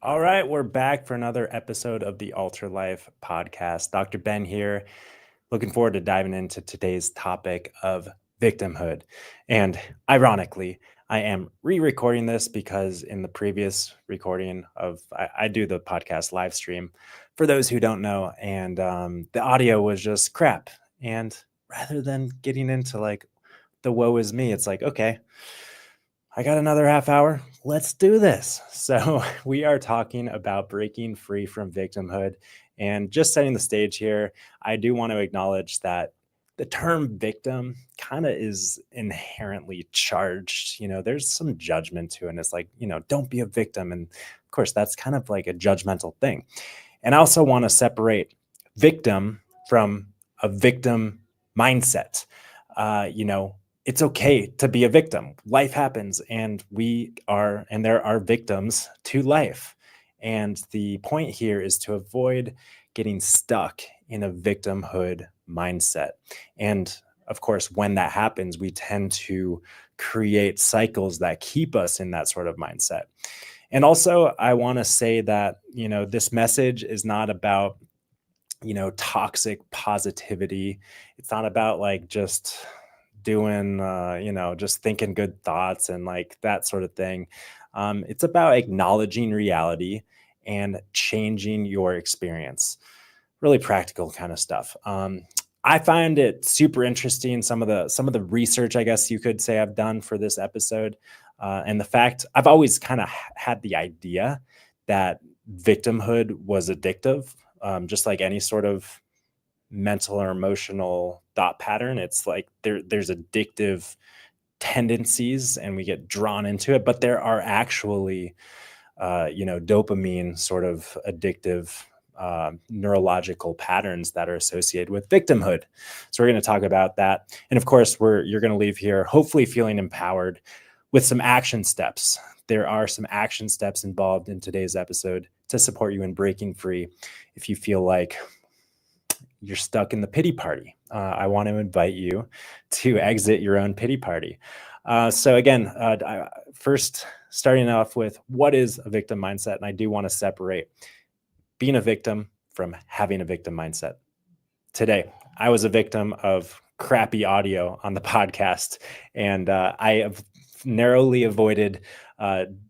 All right, we're back for another episode of the Alter Life podcast. Dr. Ben here. Looking forward to diving into today's topic of victimhood. And ironically, I am re-recording this because in the previous recording I do the podcast live stream for those who don't know, and the audio was just crap. And rather than getting into like the woe is me, it's like, okay, I got another half hour. Let's do this. So, we are talking about breaking free from victimhood. And just setting the stage here, I do want to acknowledge that the term victim kind of is inherently charged. There's some judgment to it. And it's like, don't be a victim. And of course, that's kind of like a judgmental thing. And I also want to separate victim from a victim mindset. Uh, you know, it's okay to be a victim. Life happens, and there are victims to life. And the point here is to avoid getting stuck in a victimhood mindset. And of course, when that happens, we tend to create cycles that keep us in that sort of mindset. And also, I want to say that, this message is not about, toxic positivity. It's not about like just doing, just thinking good thoughts and like that sort of thing. It's about acknowledging reality and changing your experience. Really practical kind of stuff. I find it super interesting. Some of the research, I guess you could say, I've done for this episode, and the fact I've always kind of had the idea that victimhood was addictive, just like any sort of mental or emotional thought pattern. It's like there's addictive tendencies, and we get drawn into it. But there are actually, dopamine sort of addictive neurological patterns that are associated with victimhood. So we're going to talk about that, and of course, you're going to leave here hopefully feeling empowered with some action steps. There are some action steps involved in today's episode to support you in breaking free if you feel like you're stuck in the pity party. I want to invite you to exit your own pity party. So again, first starting off with what is a victim mindset, and I do want to separate being a victim from having a victim mindset. Today, I was a victim of crappy audio on the podcast, and I have narrowly avoided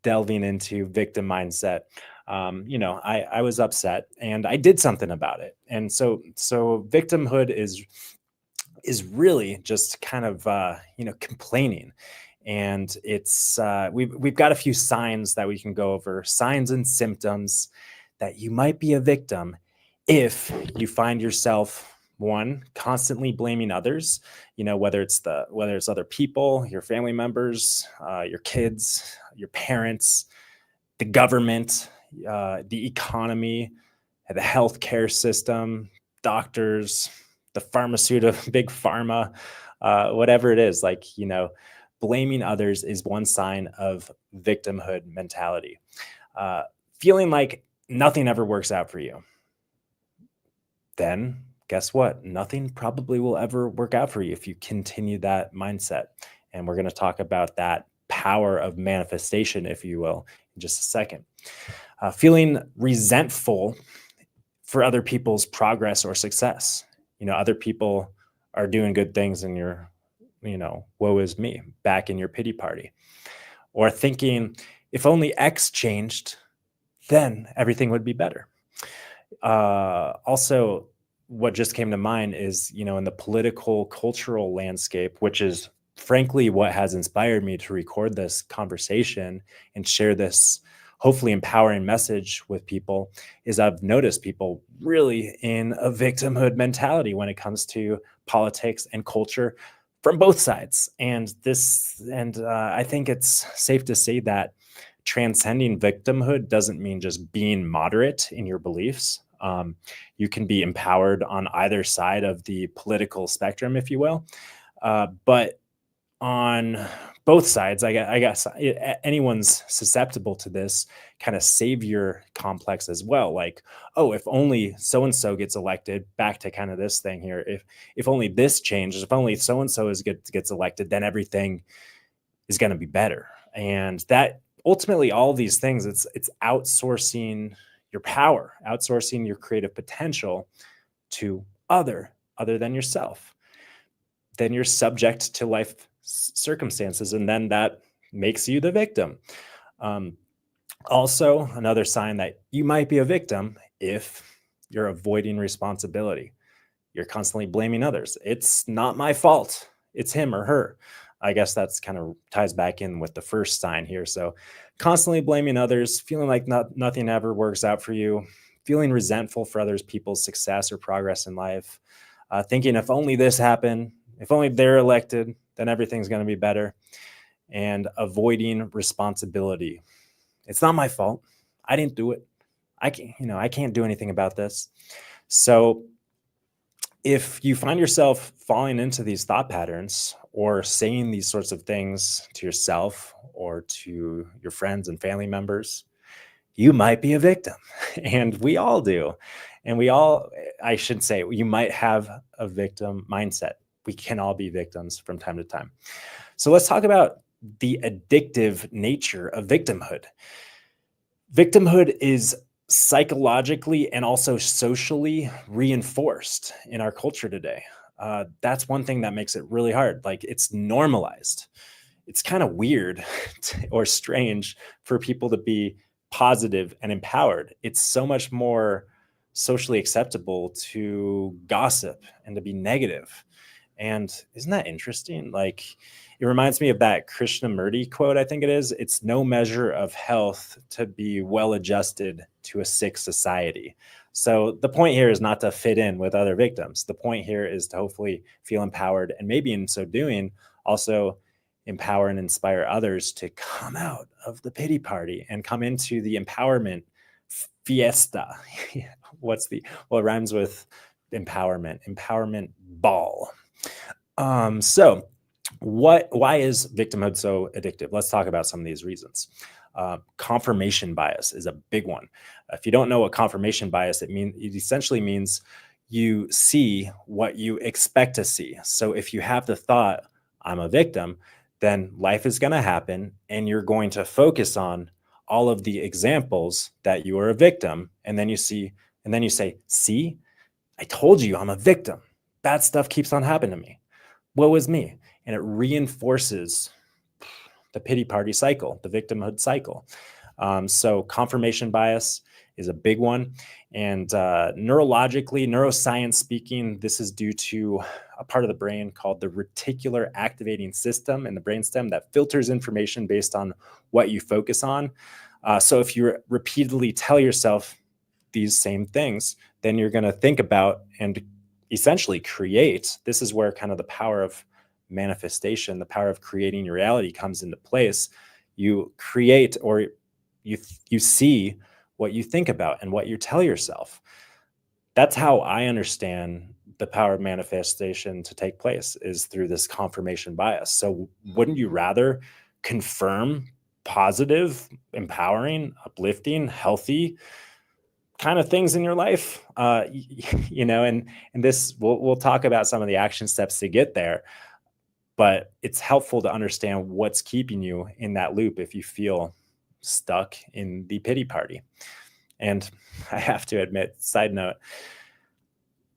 delving into victim mindset. I was upset and I did something about it. And so victimhood is really just kind of complaining. And it's we've got a few signs that we can go over, signs and symptoms that you might be a victim if you find yourself, one, constantly blaming others, whether it's other people, your family members, your kids, your parents, the government, the economy, the healthcare system, doctors, the pharmaceutical, big pharma, whatever it is. Like, blaming others is one sign of victimhood mentality. Feeling like nothing ever works out for you. Then guess what? Nothing probably will ever work out for you if you continue that mindset. And we're going to talk about that power of manifestation, if you will, in just a second. Feeling resentful for other people's progress or success. Other people are doing good things and you're, woe is me, back in your pity party. Or thinking, if only X changed, then everything would be better. Also, what just came to mind is, in the political cultural landscape, which is frankly what has inspired me to record this conversation and share this hopefully empowering message with people, is I've noticed people really in a victimhood mentality when it comes to politics and culture from both sides. And I think it's safe to say that transcending victimhood doesn't mean just being moderate in your beliefs. You can be empowered on either side of the political spectrum, if you will. But on both sides, I guess anyone's susceptible to this kind of savior complex as well. Like, oh, if only so and so gets elected. Back to kind of this thing here. If only this changes, if only so and so gets elected, then everything is going to be better. And that ultimately all of these things, it's outsourcing your power, outsourcing your creative potential to other than yourself. Then you're subject to life circumstances, and then that makes you the victim. Um, Also, another sign that you might be a victim if you're avoiding responsibility. You're constantly blaming others. It's not my fault. It's him or her. I guess that's kind of ties back in with the first sign here. So, constantly blaming others, feeling like nothing ever works out for you, feeling resentful for others people's success or progress in life, thinking if only this happened, if only they're elected, then everything's going to be better, and avoiding responsibility. It's not my fault. I didn't do it. I can't do anything about this. So if you find yourself falling into these thought patterns or saying these sorts of things to yourself or to your friends and family members, you might be a victim. And we all do. And I should say, you might have a victim mindset. We can all be victims from time to time. So let's talk about the addictive nature of victimhood. Victimhood is psychologically and also socially reinforced in our culture today. That's one thing that makes it really hard. Like, it's normalized. It's kind of weird or strange for people to be positive and empowered. It's so much more socially acceptable to gossip and to be negative. And isn't that interesting? Like, it reminds me of that Krishnamurti quote, I think it is. It's no measure of health to be well adjusted to a sick society. So the point here is not to fit in with other victims. The point here is to hopefully feel empowered, and maybe in so doing, also empower and inspire others to come out of the pity party and come into the empowerment fiesta. Well, it rhymes with empowerment ball. So why is victimhood so addictive? Let's talk about some of these reasons. Confirmation bias is a big one. If you don't know what confirmation bias, it essentially means you see what you expect to see. So if you have the thought, I'm a victim, then life is going to happen and you're going to focus on all of the examples that you are a victim. And then you say, see, I told you I'm a victim. Bad stuff keeps on happening to me. Woe is me. And it reinforces the pity party cycle, the victimhood cycle. So confirmation bias is a big one. And neuroscience speaking, this is due to a part of the brain called the reticular activating system in the brainstem that filters information based on what you focus on. So if you repeatedly tell yourself these same things, then you're going to think about and essentially create. This is where kind of the power of manifestation, the power of creating your reality comes into place. You create, or you see what you think about and what you tell yourself. That's how I understand the power of manifestation to take place, is through this confirmation bias. So wouldn't you rather confirm positive, empowering, uplifting, healthy kind of things in your life? And this, we'll talk about some of the action steps to get there, but it's helpful to understand what's keeping you in that loop if you feel stuck in the pity party. And I have to admit, side note,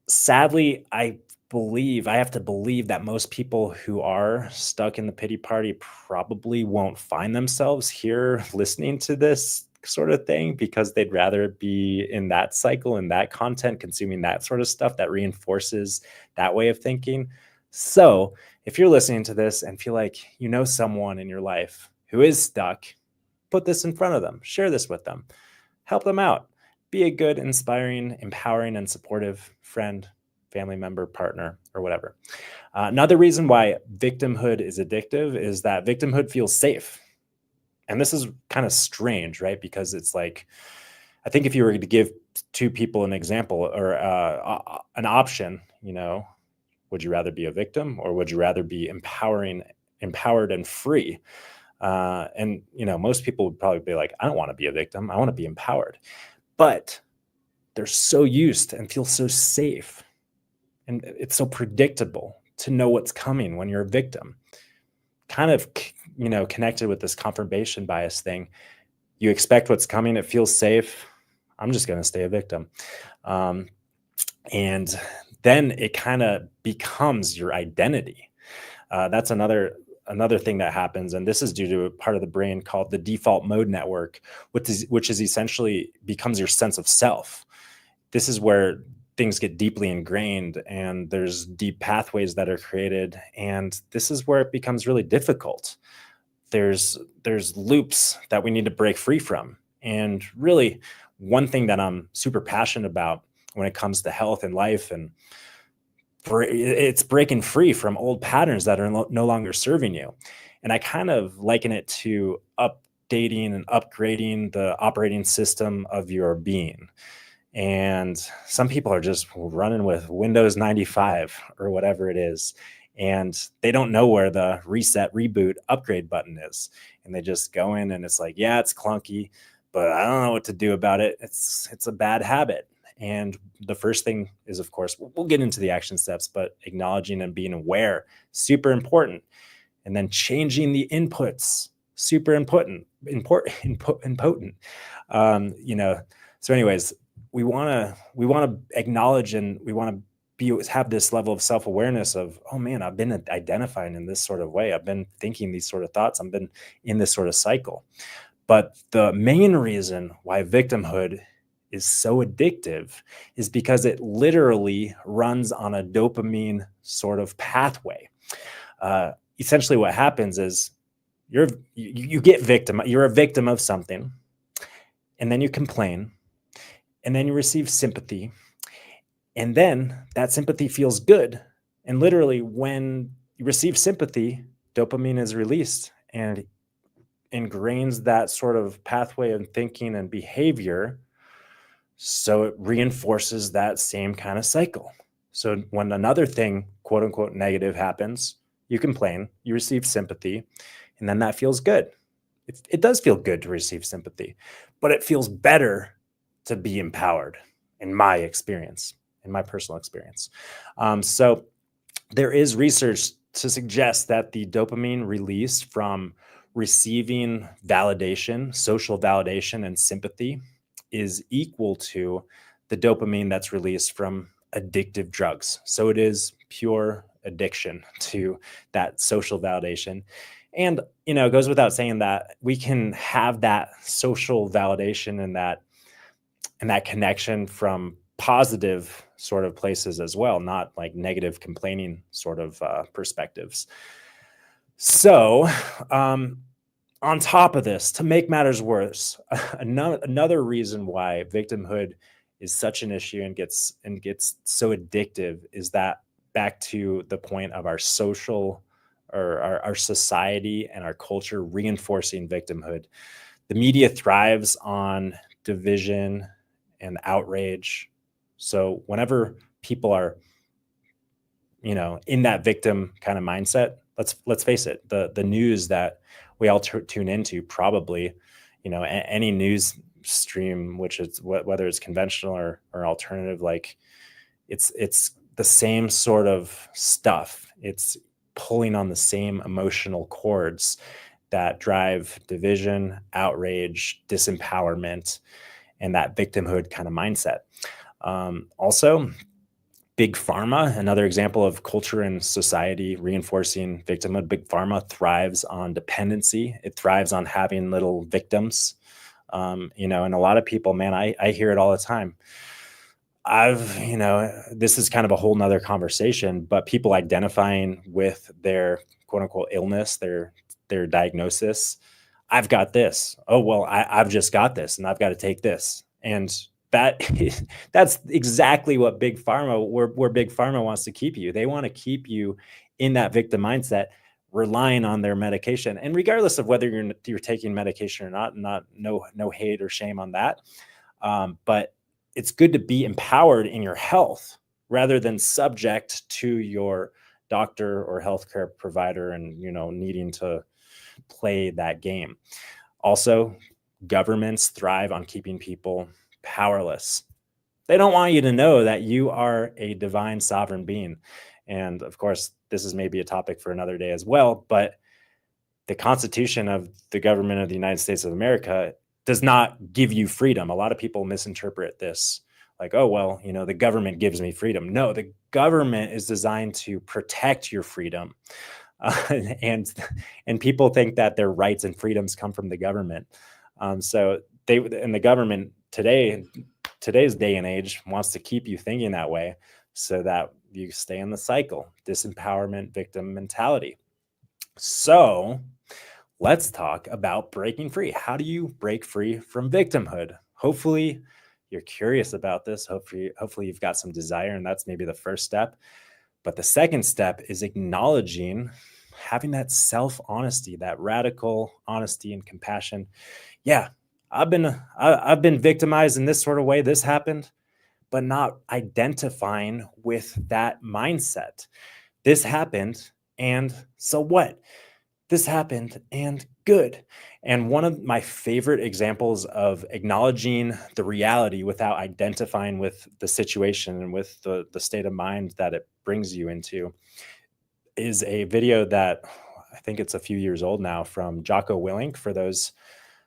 sadly, I have to believe that most people who are stuck in the pity party probably won't find themselves here listening to this sort of thing, because they'd rather be in that cycle and that content, consuming that sort of stuff that reinforces that way of thinking. So if you're listening to this and feel like you know someone in your life who is stuck, put this in front of them, share this with them, help them out. Be a good, inspiring, empowering, and supportive friend, family member, partner, or whatever. Another reason why victimhood is addictive is that victimhood feels safe. And this is kind of strange, right? Because it's like, I think if you were to give two people an example or an option, would you rather be a victim or would you rather be empowered and free? And most people would probably be like, I don't want to be a victim. I want to be empowered. But they're so used and feel so safe. And it's so predictable to know what's coming when you're a victim. Kind of connected with this confirmation bias thing. You expect what's coming. It feels safe. I'm just going to stay a victim. Um, and then it kind of becomes your identity. That's another thing that happens, and this is due to a part of the brain called the default mode network, which is essentially becomes your sense of self. This is where things get deeply ingrained, and there's deep pathways that are created, and this is where it becomes really difficult. There's loops that we need to break free from, and really, one thing that I'm super passionate about when it comes to health and life, and it's breaking free from old patterns that are no longer serving you. And I kind of liken it to updating and upgrading the operating system of your being. And some people are just running with Windows 95 or whatever it is. And they don't know where the reset, reboot, upgrade button is. And they just go in and it's like, yeah, it's clunky, but I don't know what to do about it. It's a bad habit. And the first thing is, of course, we'll get into the action steps, but acknowledging and being aware, super important. And then changing the inputs, super important. So anyways, we want to acknowledge, and we want to have this level of self-awareness of, oh man, I've been identifying in this sort of way. I've been thinking these sort of thoughts. I've been in this sort of cycle. But the main reason why victimhood is so addictive is because it literally runs on a dopamine sort of pathway. Essentially what happens is you get victim, you're a victim of something, and then you complain, and then you receive sympathy, and then that sympathy feels good. And literally when you receive sympathy, dopamine is released and ingrains that sort of pathway of thinking and behavior. So it reinforces that same kind of cycle. So when another thing, quote unquote, negative happens, you complain, you receive sympathy, and then that feels good. It does feel good to receive sympathy, but it feels better to be empowered, in my experience, in my personal experience. So there is research to suggest that the dopamine released from receiving validation, social validation, and sympathy is equal to the dopamine that's released from addictive drugs. So it is pure addiction to that social validation. And, it goes without saying that we can have that social validation and that connection from positive sort of places as well, not like negative complaining sort of perspectives. So, on top of this, to make matters worse, another reason why victimhood is such an issue and gets so addictive is that, back to the point of our social, or our society and our culture reinforcing victimhood. The media thrives on division and outrage. So whenever people are, in that victim kind of mindset, let's face it, the news that we all tune into, probably, any news stream, which is whether it's conventional or alternative, like it's the same sort of stuff. It's pulling on the same emotional chords that drive division, outrage, disempowerment, and that victimhood kind of mindset. Also, big pharma, another example of culture and society reinforcing victimhood. Big pharma thrives on dependency. It thrives on having little victims. And a lot of people, man, I hear it all the time. This is kind of a whole nother conversation, but people identifying with their quote unquote illness, their diagnosis. I've got this. Oh, well, I've just got this and I've got to take this. And that's exactly what big pharma, where big pharma wants to keep you. They want to keep you in that victim mindset, relying on their medication. And regardless of whether you're taking medication or not, no hate or shame on that. But it's good to be empowered in your health rather than subject to your doctor or healthcare provider and, needing to play that game. Also, governments thrive on keeping people powerless. They don't want you to know that you are a divine sovereign being. And of course, this is maybe a topic for another day as well, but the Constitution of the government of the United States of America does not give you freedom. A lot of people misinterpret this like, oh, well, the government gives me freedom. No, the government is designed to protect your freedom. And people think that their rights and freedoms come from the government. So the government today's day and age wants to keep you thinking that way so that you stay in the cycle, disempowerment, victim mentality. So let's talk about breaking free. How do you break free from victimhood? Hopefully you're curious about this. Hopefully you've got some desire, and that's maybe the first step. But the second step is acknowledging, having that self-honesty, that radical honesty and compassion. Yeah, I've been victimized in this sort of way. This happened, but not identifying with that mindset. This happened, and so what? This happened, and good. And one of my favorite examples of acknowledging the reality without identifying with the situation and with the state of mind that it brings you into is a video that I think it's a few years old now, from Jocko Willink. For those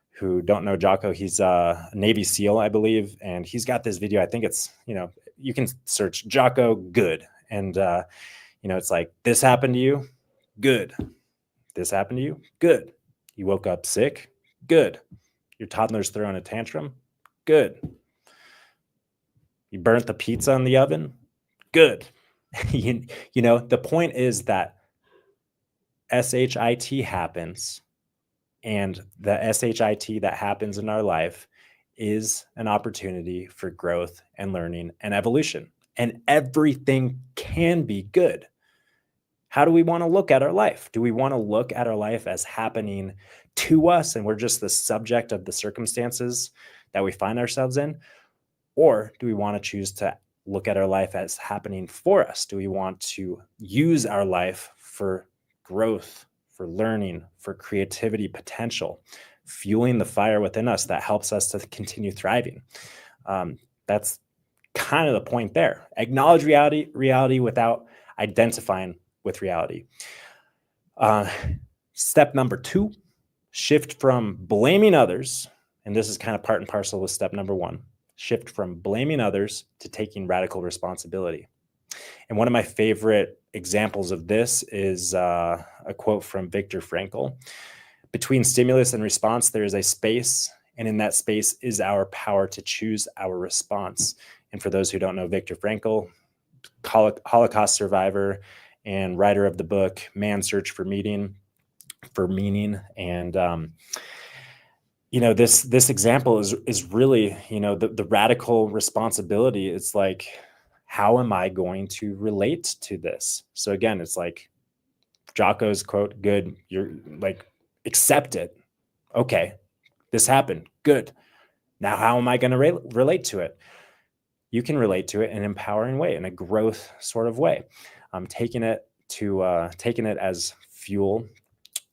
who don't know Jocko, he's a Navy SEAL, I believe. And he's got this video. I think it's, you can search Jocko good. And, it's like, this happened to you? Good. This happened to you? Good. You woke up sick? Good. Your toddler's throwing a tantrum? Good. You burnt the pizza in the oven? Good. The point is that SHIT happens, and the SHIT that happens in our life is an opportunity for growth and learning and evolution. And everything can be good. How do we want to look at our life? Do we want to look at our life as happening to us and we're just the subject of the circumstances that we find ourselves in? Or do we want to choose to look at our life as happening for us? Do we want to use our life for growth, for learning, for creativity, potential, fueling the fire within us that helps us to continue thriving? That's kind of the point there. Acknowledge reality without identifying with reality. Step number 2, shift from blaming others. And this is kind of part and parcel with step number 1. Shift from blaming others to taking radical responsibility. And one of my favorite examples of this is a quote from Viktor Frankl. Between stimulus and response, there is a space, and in that space is our power to choose our response. And for those who don't know Viktor Frankl, Holocaust survivor and writer of the book Man's Search for Meaning. And this example is really, the radical responsibility. It's like, how am I going to relate to this? So again, it's like Jocko's quote, good. You're like, accept it. Okay, this happened. Good. Now, how am I going to relate to it? You can relate to it in an empowering way, in a growth sort of way. Taking it as fuel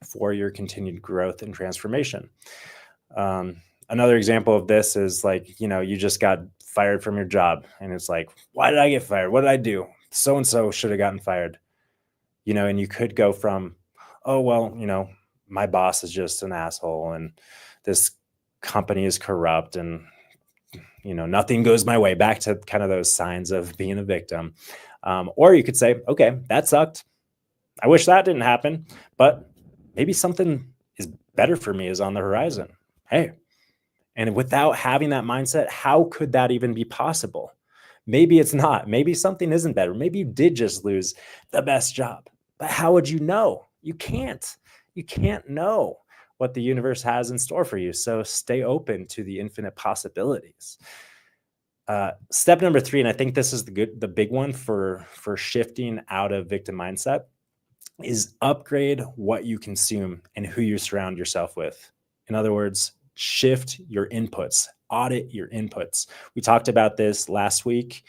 for your continued growth and transformation. Another example of this is like, you just got fired from your job, and it's like, why did I get fired? What did I do? So-and-so should have gotten fired. And you could go from, oh, well, my boss is just an asshole, and this company is corrupt, and nothing goes my way, back to kind of those signs of being a victim. Or you could say, okay, that sucked. I wish that didn't happen, but maybe something is better for me is on the horizon. Hey, and without having that mindset, how could that even be possible? Maybe it's not. Maybe something isn't better. Maybe you did just lose the best job, but how would you know? You can't know what the universe has in store for you. So stay open to the infinite possibilities. Step number 3, and I think this is the big one for shifting out of victim mindset, is upgrade what you consume and who you surround yourself with. In other words, shift your inputs, audit your inputs. We talked about this last week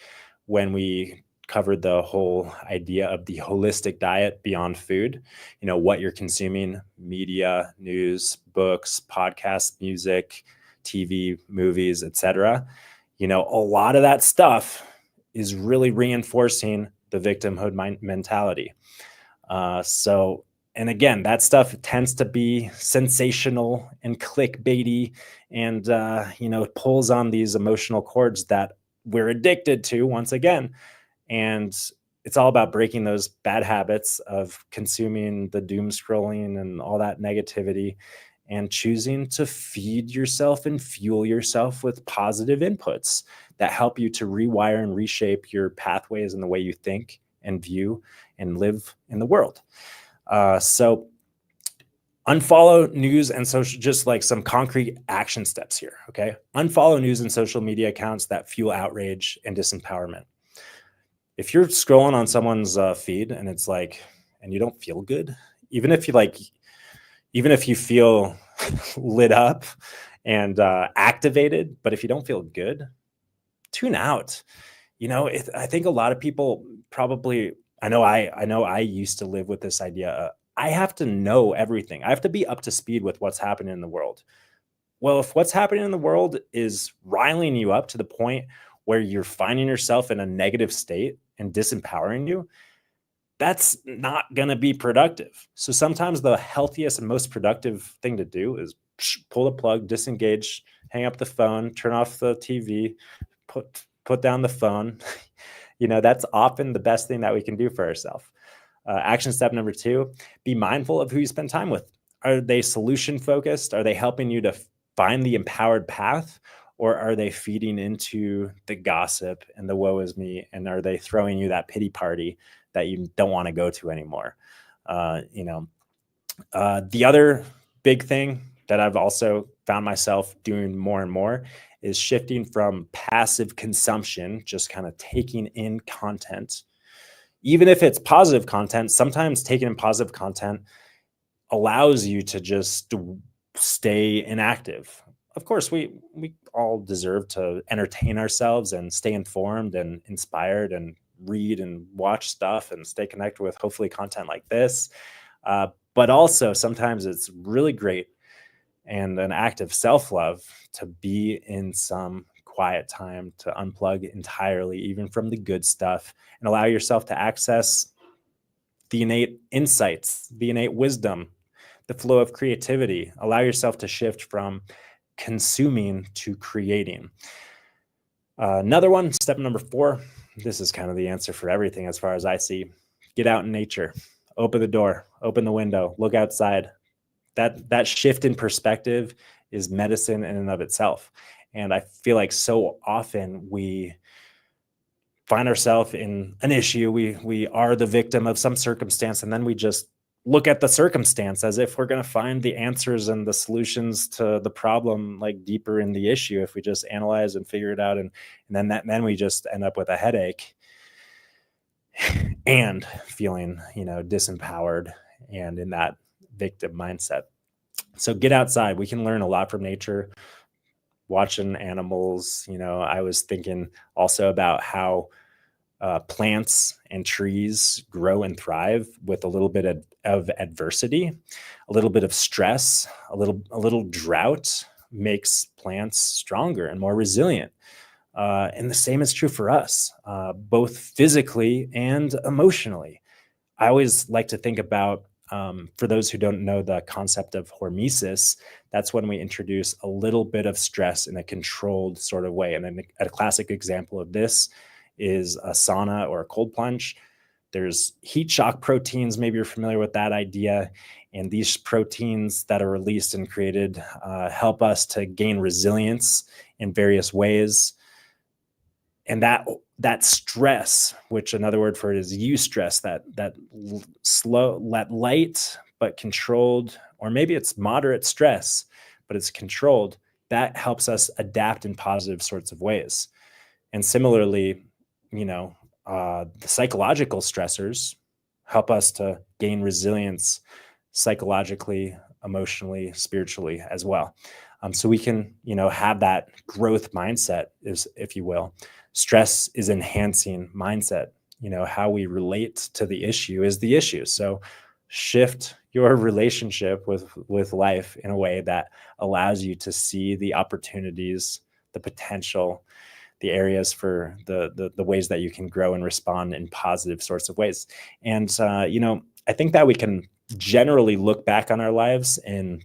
when we covered the whole idea of the holistic diet beyond food. What you're consuming: media, news, books, podcasts, music, TV, movies, etc. A lot of that stuff is really reinforcing the victimhood mentality. And And again, that stuff tends to be sensational and clickbaity, and pulls on these emotional chords that we're addicted to once again. And it's all about breaking those bad habits of consuming the doom scrolling and all that negativity, and choosing to feed yourself and fuel yourself with positive inputs that help you to rewire and reshape your pathways and the way you think and view and live in the world. So unfollow news and social, just like some concrete action steps here. Okay. Unfollow news and social media accounts that fuel outrage and disempowerment. If you're scrolling on someone's feed and it's like, and you don't feel good, even if you feel lit up and activated, but if you don't feel good, tune out. I think a lot of people probably, I know I used to live with this idea. I have to know everything. I have to be up to speed with what's happening in the world. Well, if what's happening in the world is riling you up to the point where you're finding yourself in a negative state and disempowering you, that's not going to be productive. So sometimes the healthiest and most productive thing to do is pull the plug, disengage, hang up the phone, turn off the TV, put down the phone. That's often the best thing that we can do for ourselves. Action step number 2, be mindful of who you spend time with. Are they solution focused? Are they helping you to find the empowered path? Or are they feeding into the gossip and the woe is me? And are they throwing you that pity party that you don't want to go to anymore? The other big thing that I've also found myself doing more and more is shifting from passive consumption, just kind of taking in content. Even if it's positive content, sometimes taking in positive content allows you to just stay inactive. Of course, we all deserve to entertain ourselves and stay informed and inspired and read and watch stuff and stay connected with hopefully content like this. But also sometimes it's really great and an act of self-love to be in some quiet time, to unplug entirely, even from the good stuff, and allow yourself to access the innate insights, the innate wisdom, the flow of creativity. Allow yourself to shift from consuming to creating. Another one, step number 4, this is kind of the answer for everything as far as I see. Get out in nature, open the door, open the window, look outside. That shift in perspective is medicine in and of itself. And I feel like so often we find ourselves in an issue. We are the victim of some circumstance, and then we just look at the circumstance as if we're going to find the answers and the solutions to the problem like deeper in the issue if we just analyze and figure it out, and then we just end up with a headache and feeling disempowered and in that victim mindset. So get outside. We can learn a lot from nature, watching animals. I was thinking also about how plants and trees grow and thrive with a little bit of adversity, a little bit of stress, a little drought makes plants stronger and more resilient. And the same is true for us, both physically and emotionally. I always like to think about, for those who don't know the concept of hormesis, that's when we introduce a little bit of stress in a controlled sort of way. And then a classic example of this is a sauna or a cold plunge. There's heat shock proteins. Maybe you're familiar with that idea. And these proteins that are released and created help us to gain resilience in various ways. And that stress, which another word for it is eustress, that light but controlled, or maybe it's moderate stress, but it's controlled, that helps us adapt in positive sorts of ways. And similarly, the psychological stressors help us to gain resilience psychologically, emotionally, spiritually as well. So we can, have that growth mindset, if you will. Stress is enhancing mindset. How we relate to the issue is the issue. So shift your relationship with life in a way that allows you to see the opportunities, the potential, the areas for the ways that you can grow and respond in positive sorts of ways. And, I think that we can generally look back on our lives in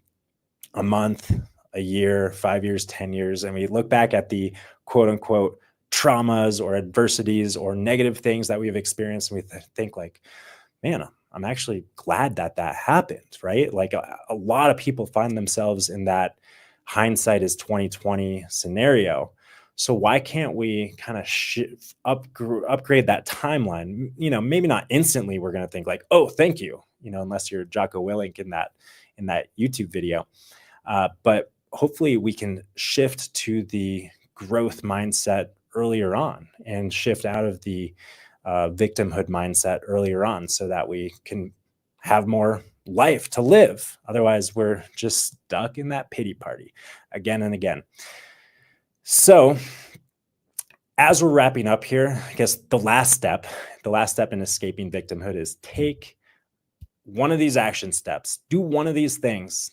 a month, a year, 5 years, 10 years, and we look back at the quote unquote traumas or adversities or negative things that we've experienced, and we think like, man, I'm actually glad that that happened, right? Like a lot of people find themselves in that hindsight is 2020 scenario. So why can't we kind of upgrade that timeline? Maybe not instantly. We're going to think like, oh, thank you. Unless you're Jocko Willink in that YouTube video. But hopefully we can shift to the growth mindset earlier on and shift out of the victimhood mindset earlier on so that we can have more life to live. Otherwise, we're just stuck in that pity party again and again. So as we're wrapping up here, I guess the last step in escaping victimhood is take one of these action steps, do one of these things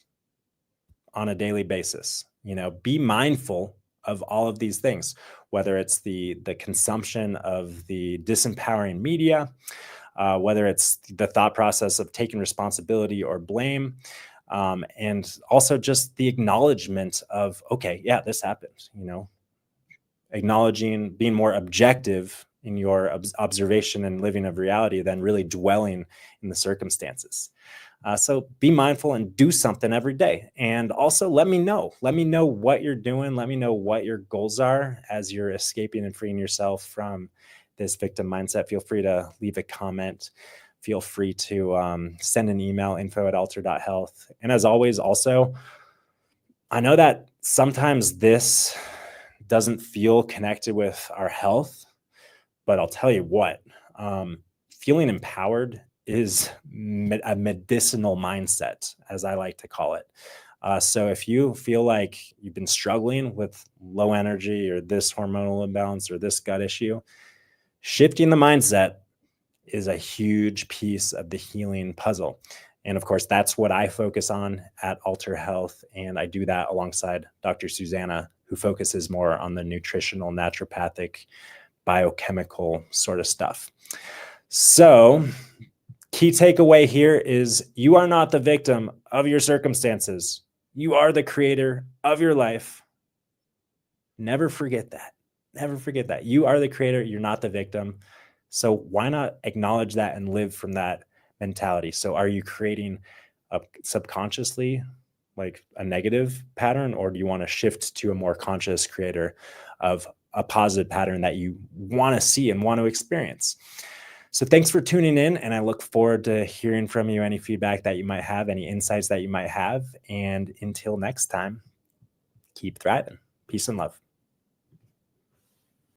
on a daily basis. Be mindful of all of these things, whether it's the consumption of the disempowering media, whether it's the thought process of taking responsibility or blame, and also just the acknowledgement of, okay, yeah, this happened, acknowledging, being more objective in your observation and living of reality than really dwelling in the circumstances. So be mindful and do something every day. And also let me know what you're doing. Let me know what your goals are as you're escaping and freeing yourself from this victim mindset. Feel free to leave a comment. Feel free to send an email, info@alter.health. And as always, also, I know that sometimes this doesn't feel connected with our health, but I'll tell you what, feeling empowered is a medicinal mindset, as I like to call it. So if you feel like you've been struggling with low energy or this hormonal imbalance or this gut issue, shifting the mindset is a huge piece of the healing puzzle. And of course, that's what I focus on at Alter Health. And I do that alongside Dr. Susanna, who focuses more on the nutritional, naturopathic, biochemical sort of stuff. So key takeaway here is you are not the victim of your circumstances. You are the creator of your life. Never forget that. Never forget that. You are the creator. You're not the victim. So why not acknowledge that and live from that mentality? So are you creating subconsciously like a negative pattern, or do you want to shift to a more conscious creator of a positive pattern that you want to see and want to experience? So thanks for tuning in, and I look forward to hearing from you, any feedback that you might have, any insights that you might have. And until next time, keep thriving. Peace and love.